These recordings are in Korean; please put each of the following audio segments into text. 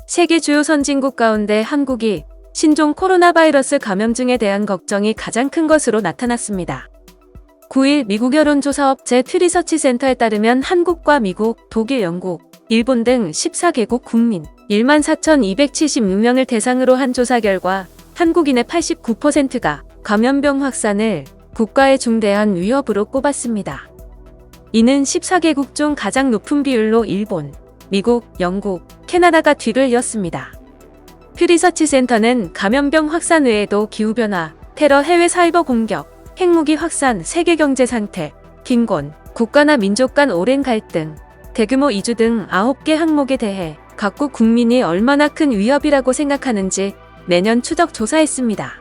세계 주요 선진국 가운데 한국이 신종 코로나 바이러스 감염증에 대한 걱정이 가장 큰 것으로 나타났습니다. 9일 미국 여론조사업체 퓨리서치센터에 따르면 한국과 미국, 독일, 영국, 일본 등 14개국 국민 14,276명을 대상으로 한 조사 결과 한국인의 89%가 감염병 확산을 국가의 중대한 위협으로 꼽았습니다. 이는 14개국 중 가장 높은 비율로 일본, 미국, 영국, 캐나다가 뒤를 이었습니다. 퓨리서치센터는 감염병 확산 외에도 기후변화, 테러, 해외 사이버 공격, 핵무기 확산, 세계 경제 상태, 빈곤, 국가나 민족 간 오랜 갈등, 대규모 이주 등 9개 항목에 대해 각국 국민이 얼마나 큰 위협이라고 생각하는지 매년 추적 조사했습니다.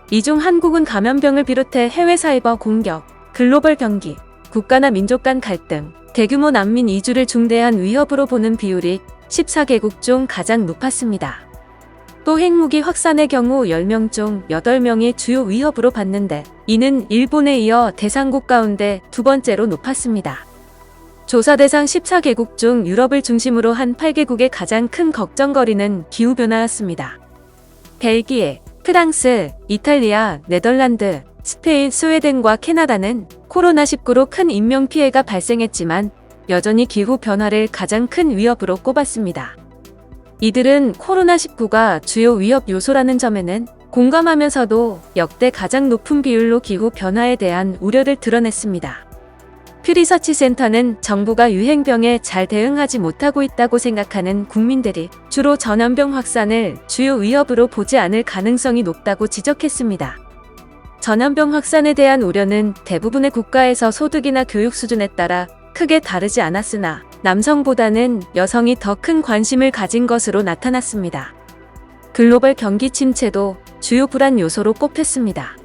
이 중 한국은 감염병을 비롯해 해외 사이버 공격, 글로벌 경기, 국가나 민족 간 갈등, 대규모 난민 이주를 중대한 위협으로 보는 비율이 14개국 중 가장 높았습니다. 또 핵무기 확산의 경우 10명 중 8명이 주요 위협으로 봤는데 이는 일본에 이어 대상국 가운데 두 번째로 높았습니다. 조사 대상 14개국 중 유럽을 중심으로 한 8개국의 가장 큰 걱정거리는 기후변화였습니다. 벨기에, 프랑스, 이탈리아, 네덜란드, 스페인, 스웨덴과 캐나다는 코로나19로 큰 인명피해가 발생했지만 여전히 기후변화를 가장 큰 위협으로 꼽았습니다. 이들은 코로나19가 주요 위협 요소라는 점에는 공감하면서도 역대 가장 높은 비율로 기후변화에 대한 우려를 드러냈습니다. 퓨리서치센터는 정부가 유행병에 잘 대응하지 못하고 있다고 생각하는 국민들이 주로 전염병 확산을 주요 위협으로 보지 않을 가능성이 높다고 지적했습니다. 전염병 확산에 대한 우려는 대부분의 국가에서 소득이나 교육 수준에 따라 크게 다르지 않았으나 남성보다는 여성이 더 큰 관심을 가진 것으로 나타났습니다. 글로벌 경기 침체도 주요 불안 요소로 꼽혔습니다.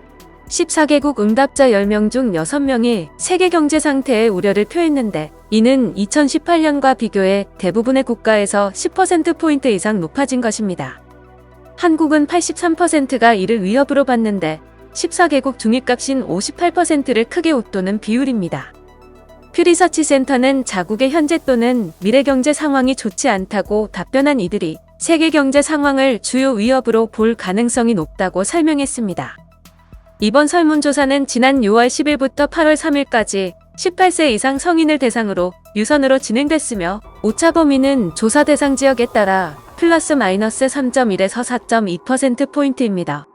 14개국 응답자 10명 중 6명이 세계 경제 상태에 우려를 표했는데 이는 2018년과 비교해 대부분의 국가에서 10%포인트 이상 높아진 것입니다. 한국은 83%가 이를 위협으로 봤는데 14개국 중위값인 58%를 크게 웃도는 비율입니다. 퓨리서치센터는 자국의 현재 또는 미래 경제 상황이 좋지 않다고 답변한 이들이 세계 경제 상황을 주요 위협으로 볼 가능성이 높다고 설명했습니다. 이번 설문조사는 지난 6월 10일부터 8월 3일까지 18세 이상 성인을 대상으로 유선으로 진행됐으며 오차 범위는 조사 대상 지역에 따라 플러스 마이너스 3.1에서 4.2%포인트입니다.